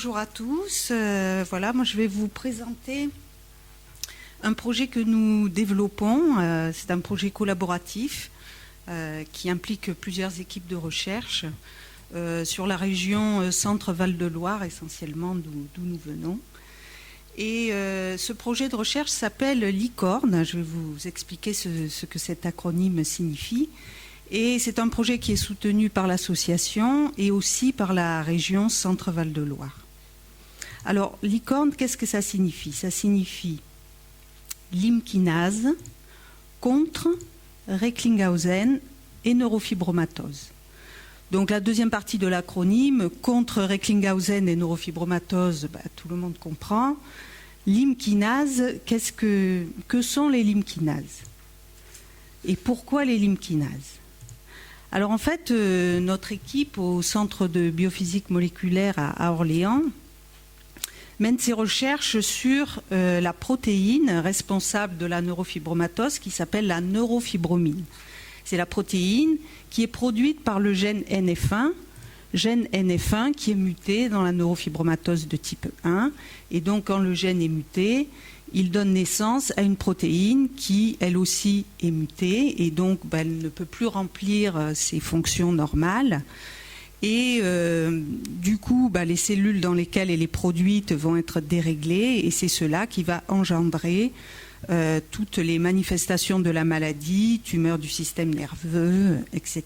Bonjour à tous. Voilà, moi je vais vous présenter un projet que nous développons. C'est un projet collaboratif qui implique plusieurs équipes de recherche sur la région Centre-Val de Loire, essentiellement d'où nous venons. Et ce projet de recherche s'appelle Licorne. Je vais vous expliquer ce que cet acronyme signifie. Et c'est un projet qui est soutenu par l'association et aussi par la région Centre-Val de Loire. Alors, licorne, qu'est-ce que ça signifie? Ça signifie lymkinase contre Recklinghausen et neurofibromatose. Donc la deuxième partie de l'acronyme, contre Recklinghausen et neurofibromatose, tout le monde comprend. Lymkinase, que sont les lymkinases? Et pourquoi les lymkinases? Alors en fait, notre équipe au Centre de biophysique moléculaire à Orléans mène ses recherches sur la protéine responsable de la neurofibromatose qui s'appelle la neurofibromine. C'est la protéine qui est produite par le gène NF1 qui est muté dans la neurofibromatose de type 1. Et donc quand le gène est muté, il donne naissance à une protéine qui, elle aussi, est mutée et donc elle ne peut plus remplir ses fonctions normales. Et du coup, les cellules dans lesquelles elle est produite vont être déréglées et c'est cela qui va engendrer toutes les manifestations de la maladie, tumeurs du système nerveux, etc.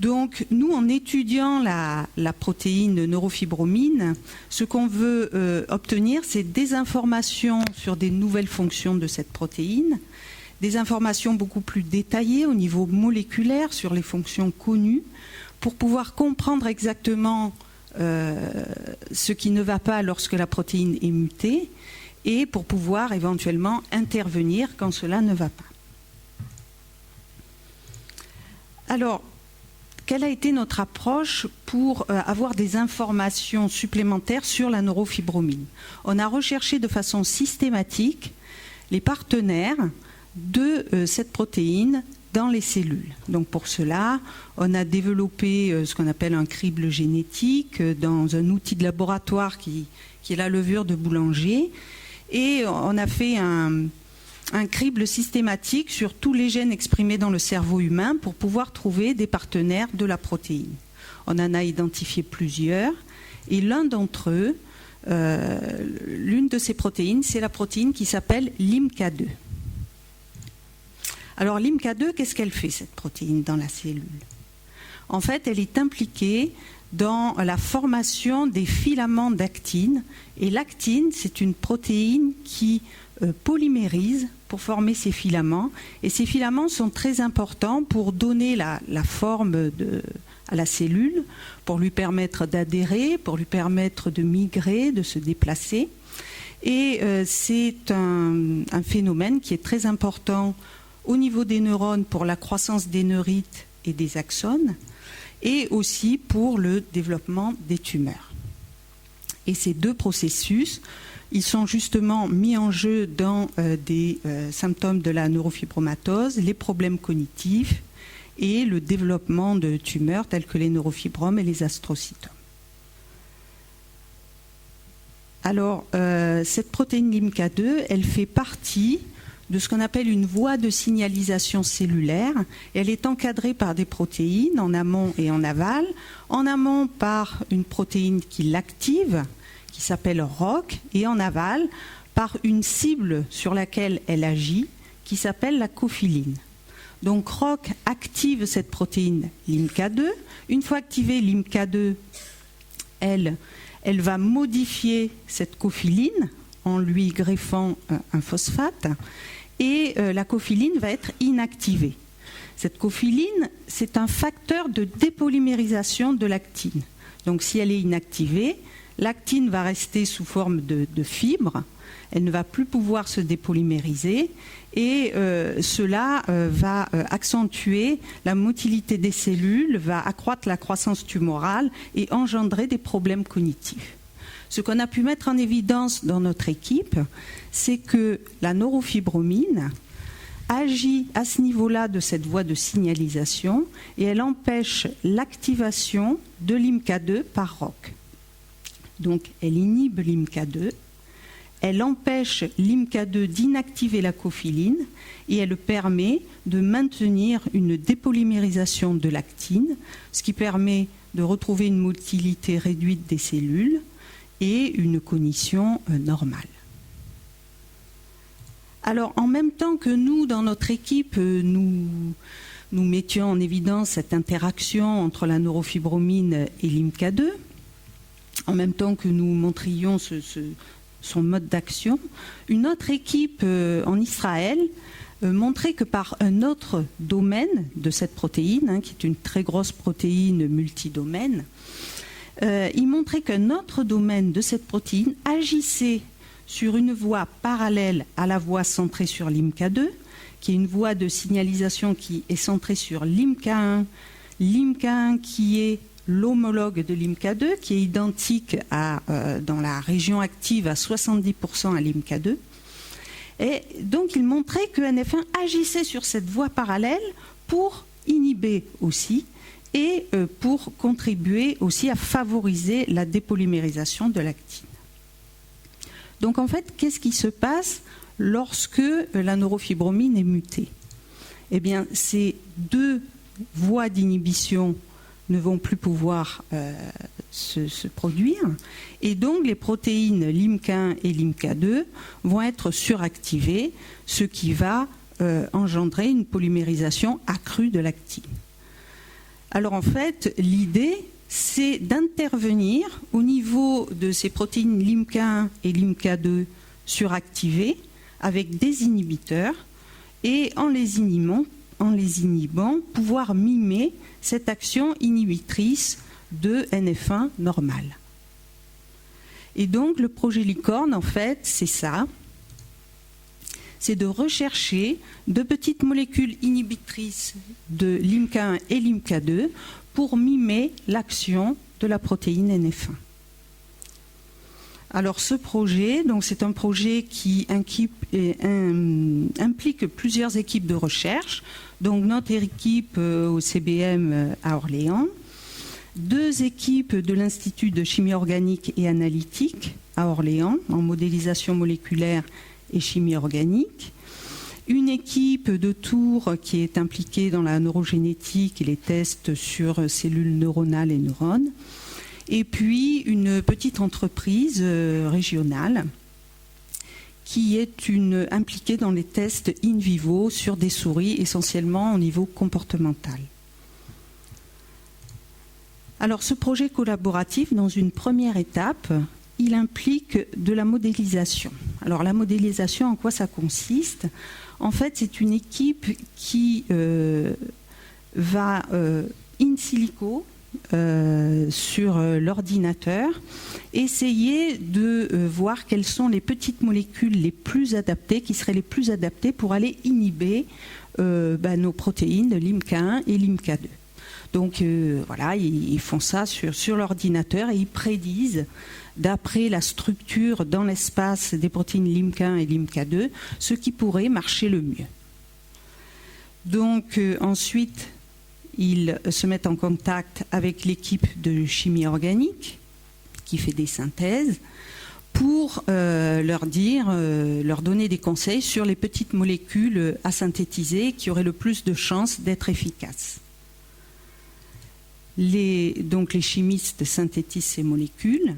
Donc, nous, en étudiant la protéine neurofibromine, ce qu'on veut obtenir, c'est des informations sur des nouvelles fonctions de cette protéine, des informations beaucoup plus détaillées au niveau moléculaire sur les fonctions connues, pour pouvoir comprendre exactement ce qui ne va pas lorsque la protéine est mutée, et pour pouvoir éventuellement intervenir quand cela ne va pas. Alors, quelle a été notre approche pour avoir des informations supplémentaires sur la neurofibromine? On a recherché de façon systématique les partenaires de cette protéine dans les cellules. Donc pour cela, on a développé ce qu'on appelle un crible génétique dans un outil de laboratoire qui est la levure de boulanger. Et on a fait un crible systématique sur tous les gènes exprimés dans le cerveau humain pour pouvoir trouver des partenaires de la protéine. On en a identifié plusieurs et l'un d'entre eux, l'une de ces protéines, c'est la protéine qui s'appelle LIMK2. Alors LIMK2, qu'est-ce qu'elle fait cette protéine dans la cellule? En fait, elle est impliquée dans la formation des filaments d'actine et l'actine, c'est une protéine qui polymérise pour former ces filaments et ces filaments sont très importants pour donner la forme à la cellule, pour lui permettre d'adhérer, pour lui permettre de migrer, de se déplacer et c'est un phénomène qui est très important au niveau des neurones pour la croissance des neurites et des axones et aussi pour le développement des tumeurs. Et ces deux processus, ils sont justement mis en jeu dans des symptômes de la neurofibromatose, les problèmes cognitifs et le développement de tumeurs telles que les neurofibromes et les astrocytomes. Alors, cette protéine LIMK2, elle fait partie de ce qu'on appelle une voie de signalisation cellulaire. Elle est encadrée par des protéines en amont et en aval. En amont par une protéine qui l'active, qui s'appelle ROCK, et en aval par une cible sur laquelle elle agit, qui s'appelle la cophiline. Donc ROCK active cette protéine LIMK2. Une fois activée, LIMK2, elle va modifier cette cophiline en lui greffant un phosphate. Et la cophiline va être inactivée. Cette cophiline, c'est un facteur de dépolymérisation de l'actine. Donc si elle est inactivée, l'actine va rester sous forme de fibres, elle ne va plus pouvoir se dépolymériser et cela va accentuer la motilité des cellules, va accroître la croissance tumorale et engendrer des problèmes cognitifs. Ce qu'on a pu mettre en évidence dans notre équipe, c'est que la neurofibromine agit à ce niveau-là de cette voie de signalisation et elle empêche l'activation de LIMK2 par ROCK. Donc elle inhibe l'IMCA2, elle empêche l'IMCA2 d'inactiver la cophiline et elle permet de maintenir une dépolymérisation de l'actine, ce qui permet de retrouver une motilité réduite des cellules et une cognition normale. Alors, en même temps que nous, dans notre équipe, nous mettions en évidence cette interaction entre la neurofibromine et l'IMCA2, en même temps que nous montrions son mode d'action, une autre équipe en Israël montrait que par un autre domaine de cette protéine, qui est une très grosse protéine multidomaine, il montrait qu'un autre domaine de cette protéine agissait sur une voie parallèle à la voie centrée sur l'IMCA2, qui est une voie de signalisation qui est centrée sur l'IMCA1, l'IMCA1 qui est l'homologue de l'IMCA2, qui est identique dans la région active à 70% à l'IMCA2. Et donc il montrait que NF1 agissait sur cette voie parallèle pour inhiber aussi et pour contribuer aussi à favoriser la dépolymérisation de l'actine. Donc en fait, qu'est-ce qui se passe lorsque la neurofibromine est mutée? Eh bien, ces deux voies d'inhibition ne vont plus pouvoir se produire, et donc les protéines LIMCA1 et LIMCA2 vont être suractivées, ce qui va engendrer une polymérisation accrue de l'actine. Alors en fait, l'idée, c'est d'intervenir au niveau de ces protéines LIMCA1 et LIMCA2 suractivées avec des inhibiteurs, et en les inhibant, pouvoir mimer cette action inhibitrice de NF1 normal. Et donc le projet Licorne, en fait, c'est ça, c'est de rechercher de petites molécules inhibitrices de LIMCA1 et LIMCA2 pour mimer l'action de la protéine NF1. Alors ce projet, donc c'est un projet qui implique plusieurs équipes de recherche, donc notre équipe au CBM à Orléans, deux équipes de l'Institut de chimie organique et analytique à Orléans, en modélisation moléculaire et chimie organique, une équipe de Tours qui est impliquée dans la neurogénétique et les tests sur cellules neuronales et neurones, et puis une petite entreprise régionale qui est impliquée dans les tests in vivo sur des souris, essentiellement au niveau comportemental. Alors ce projet collaboratif, dans une première étape, il implique de la modélisation. Alors la modélisation, en quoi ça consiste? En fait, c'est une équipe qui va in silico, sur l'ordinateur, essayer de voir quelles sont les petites molécules les plus adaptées, qui seraient les plus adaptées pour aller inhiber nos protéines, LIMCA1 et LIMCA2. Donc voilà, ils font ça sur l'ordinateur et ils prédisent, d'après la structure dans l'espace des protéines LIMCA1 et LIMCA2, ce qui pourrait marcher le mieux. Donc ensuite, ils se mettent en contact avec l'équipe de chimie organique qui fait des synthèses pour leur donner des conseils sur les petites molécules à synthétiser qui auraient le plus de chances d'être efficaces. Donc les chimistes synthétisent ces molécules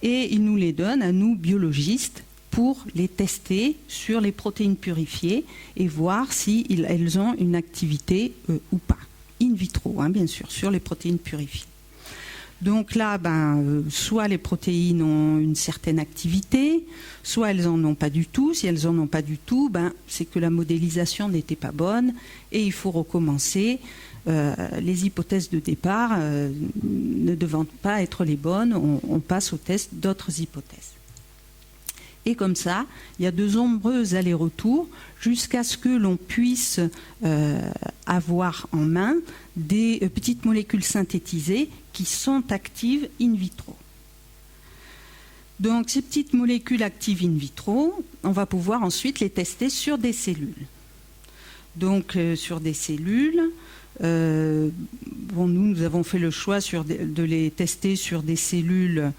et ils nous les donnent à nous, biologistes, pour les tester sur les protéines purifiées et voir si elles ont une activité ou pas. In vitro, bien sûr, sur les protéines purifiées. Donc là, soit les protéines ont une certaine activité, soit elles n'en ont pas du tout. Si elles n'en ont pas du tout, c'est que la modélisation n'était pas bonne et il faut recommencer. Les hypothèses de départ ne devant pas être les bonnes, on passe au test d'autres hypothèses. Et comme ça, il y a de nombreux allers-retours jusqu'à ce que l'on puisse avoir en main des petites molécules synthétisées qui sont actives in vitro. Donc ces petites molécules actives in vitro, on va pouvoir ensuite les tester sur des cellules. Donc sur des cellules Nous avons fait le choix de les tester sur des cellules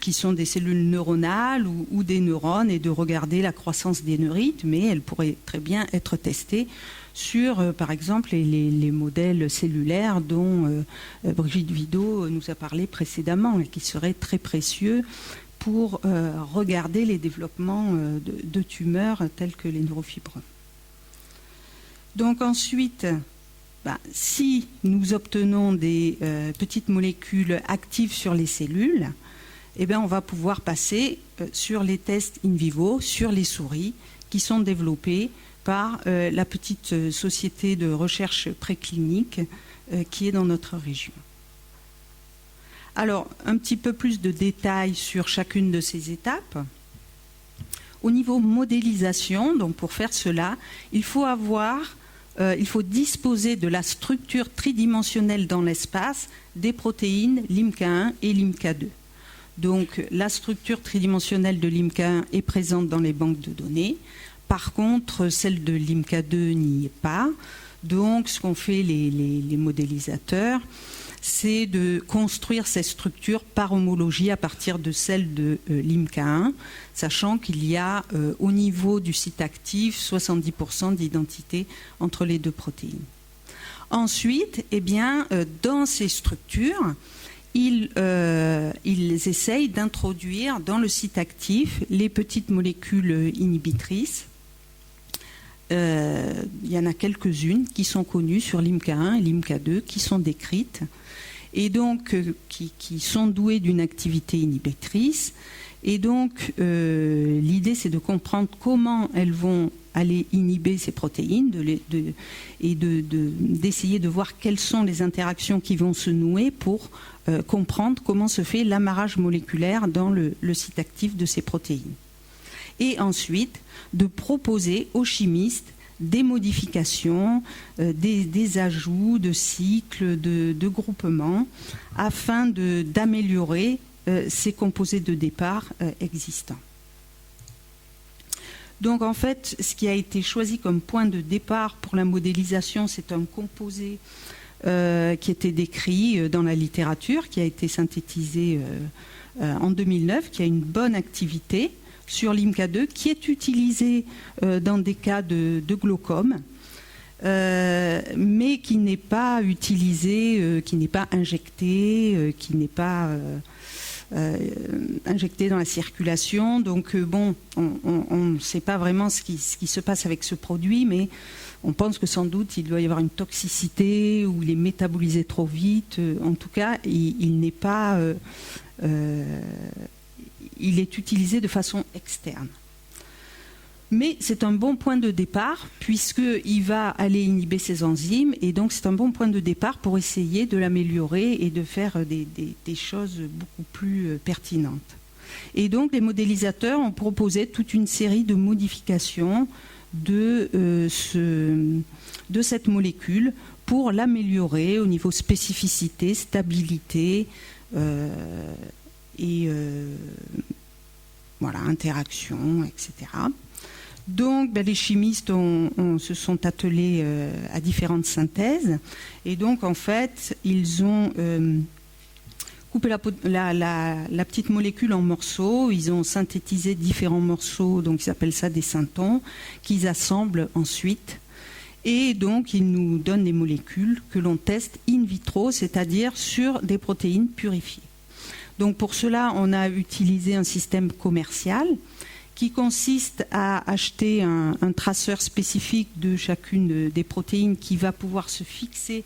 qui sont des cellules neuronales ou des neurones et de regarder la croissance des neurites, mais elles pourraient très bien être testées sur, par exemple, les modèles cellulaires dont Brigitte Vidot nous a parlé précédemment et qui seraient très précieux pour regarder les développements de tumeurs telles que les neurofibreux. Donc ensuite, si nous obtenons des petites molécules actives sur les cellules, on va pouvoir passer sur les tests in vivo, sur les souris, qui sont développés par la petite société de recherche préclinique qui est dans notre région. Alors, un petit peu plus de détails sur chacune de ces étapes. Au niveau modélisation, donc pour faire cela, il faut disposer de la structure tridimensionnelle dans l'espace des protéines LIMCA1 et LIMCA2. Donc, la structure tridimensionnelle de LIMCA1 est présente dans les banques de données. Par contre, celle de LIMCA2 n'y est pas. Donc, ce qu'ont fait les modélisateurs, c'est de construire ces structures par homologie à partir de celles de LIMCA1, sachant qu'il y a au niveau du site actif 70% d'identité entre les deux protéines. Ensuite, dans ces structures, ils essayent d'introduire dans le site actif les petites molécules inhibitrices. Il y en a quelques-unes qui sont connues sur LIMCA1 et LIMCA2 qui sont décrites et donc qui sont douées d'une activité inhibitrice. Et donc l'idée c'est de comprendre comment elles vont aller inhiber ces protéines d'essayer de voir quelles sont les interactions qui vont se nouer pour comprendre comment se fait l'amarrage moléculaire dans le site actif de ces protéines. Et ensuite de proposer aux chimistes des modifications, des ajouts de cycles, de groupements, afin d'améliorer ces composés de départ existants. Donc en fait, ce qui a été choisi comme point de départ pour la modélisation, c'est un composé qui était décrit dans la littérature, qui a été synthétisé en 2009, qui a une bonne activité sur LIMCA2, qui est utilisé dans des cas de glaucome, mais qui n'est pas utilisé, qui n'est pas injecté, qui n'est pas injecté dans la circulation. Donc on ne sait pas vraiment ce qui se passe avec ce produit, mais on pense que sans doute il doit y avoir une toxicité ou il est métabolisé trop vite. En tout cas, il n'est pas... il est utilisé de façon externe. Mais c'est un bon point de départ puisqu'il va aller inhiber ces enzymes et donc c'est un bon point de départ pour essayer de l'améliorer et de faire des choses beaucoup plus pertinentes. Et donc les modélisateurs ont proposé toute une série de modifications de cette molécule pour l'améliorer au niveau spécificité, stabilité, interaction, etc. Donc les chimistes se sont attelés à différentes synthèses et donc en fait ils ont coupé la petite molécule en morceaux, ils ont synthétisé différents morceaux, donc ils appellent ça des syntons, qu'ils assemblent ensuite. Et donc, ils nous donnent des molécules que l'on teste in vitro, c'est-à-dire sur des protéines purifiées. Donc, pour cela, on a utilisé un système commercial qui consiste à acheter un traceur spécifique de chacune des protéines qui va pouvoir se fixer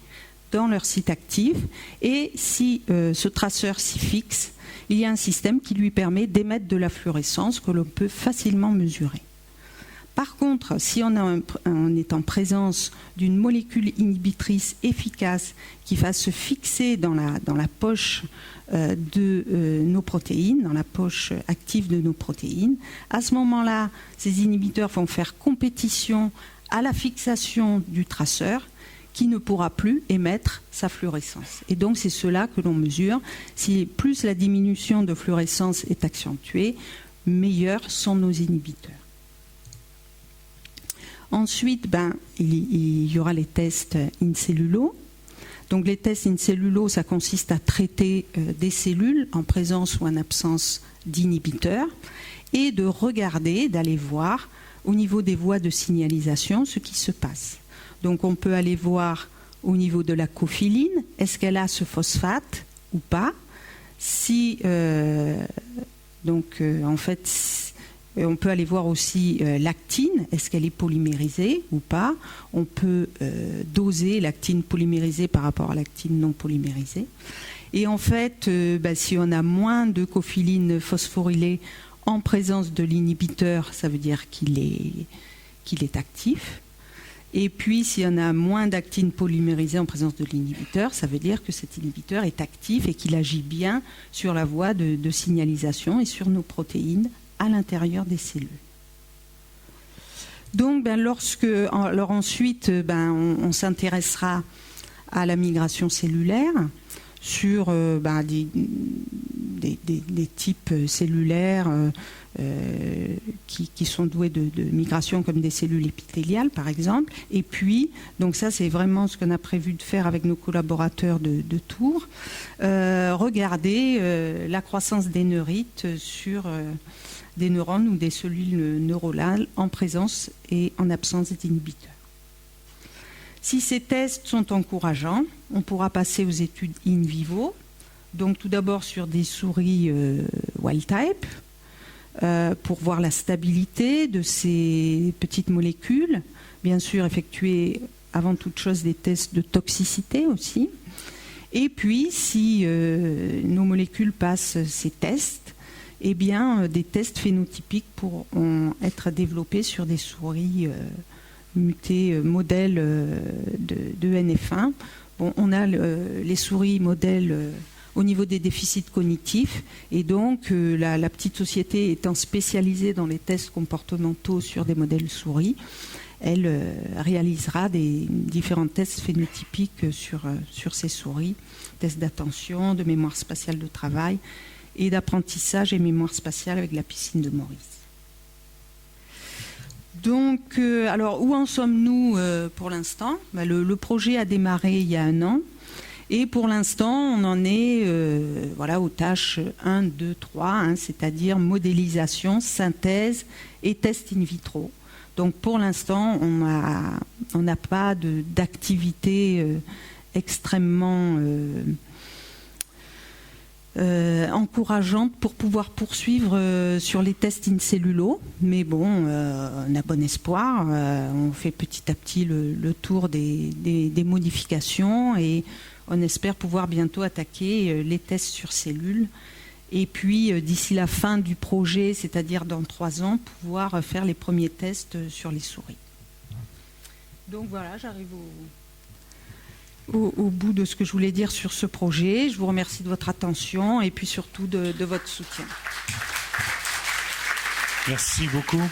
dans leur site actif. Et si ce traceur s'y fixe, il y a un système qui lui permet d'émettre de la fluorescence que l'on peut facilement mesurer. Par contre, si on est en présence d'une molécule inhibitrice efficace qui va se fixer dans la poche de nos protéines, dans la poche active de nos protéines, à ce moment-là, ces inhibiteurs vont faire compétition à la fixation du traceur qui ne pourra plus émettre sa fluorescence. Et donc, c'est cela que l'on mesure. Si plus la diminution de fluorescence est accentuée, meilleurs sont nos inhibiteurs. Ensuite, il y aura les tests in cellulo. Donc les tests in cellulo, ça consiste à traiter des cellules en présence ou en absence d'inhibiteurs et de regarder, d'aller voir au niveau des voies de signalisation ce qui se passe. Donc on peut aller voir au niveau de la cophiline, est-ce qu'elle a ce phosphate ou pas. Si, en fait, on peut aller voir aussi l'actine, est-ce qu'elle est polymérisée ou pas. On peut doser l'actine polymérisée par rapport à l'actine non polymérisée. Et en fait, si on a moins de cophiline phosphorylée en présence de l'inhibiteur, ça veut dire qu'il est actif. Et puis, s'il y en a moins d'actine polymérisée en présence de l'inhibiteur, ça veut dire que cet inhibiteur est actif et qu'il agit bien sur la voie de signalisation et sur nos protéines à l'intérieur des cellules. Donc, ensuite, on s'intéressera à la migration cellulaire sur des types cellulaires qui sont doués de migration, comme des cellules épithéliales par exemple. Et puis, donc ça c'est vraiment ce qu'on a prévu de faire avec nos collaborateurs de Tours, regarder la croissance des neurites sur des neurones ou des cellules neuronales en présence et en absence d'inhibiteurs. Si ces tests sont encourageants, on pourra passer aux études in vivo. Donc tout d'abord sur des souris wild type, pour voir la stabilité de ces petites molécules. Bien sûr, effectuer avant toute chose des tests de toxicité aussi. Et puis, si nos molécules passent ces tests, eh bien, des tests phénotypiques pourront être développés sur des souris mutées modèles de NF1. Bon, on a les souris modèles au niveau des déficits cognitifs, et donc la petite société étant spécialisée dans les tests comportementaux sur des modèles souris, elle réalisera des différents tests phénotypiques sur ces souris, tests d'attention, de mémoire spatiale de travail et d'apprentissage et mémoire spatiale avec la piscine de Maurice. Donc, alors où en sommes-nous pour l'instant ? Le projet a démarré il y a 1 an. Et pour l'instant, on en est aux tâches 1, 2, 3, c'est-à-dire modélisation, synthèse et test in vitro. Donc pour l'instant, on n'a pas d'activité extrêmement encourageante pour pouvoir poursuivre sur les tests in cellulo. Mais bon, on a bon espoir. On fait petit à petit le tour des modifications et on espère pouvoir bientôt attaquer les tests sur cellules. Et puis, d'ici la fin du projet, c'est-à-dire dans 3 ans, pouvoir faire les premiers tests sur les souris. Donc voilà, j'arrive au bout de ce que je voulais dire sur ce projet. Je vous remercie de votre attention et puis surtout de votre soutien. Merci beaucoup.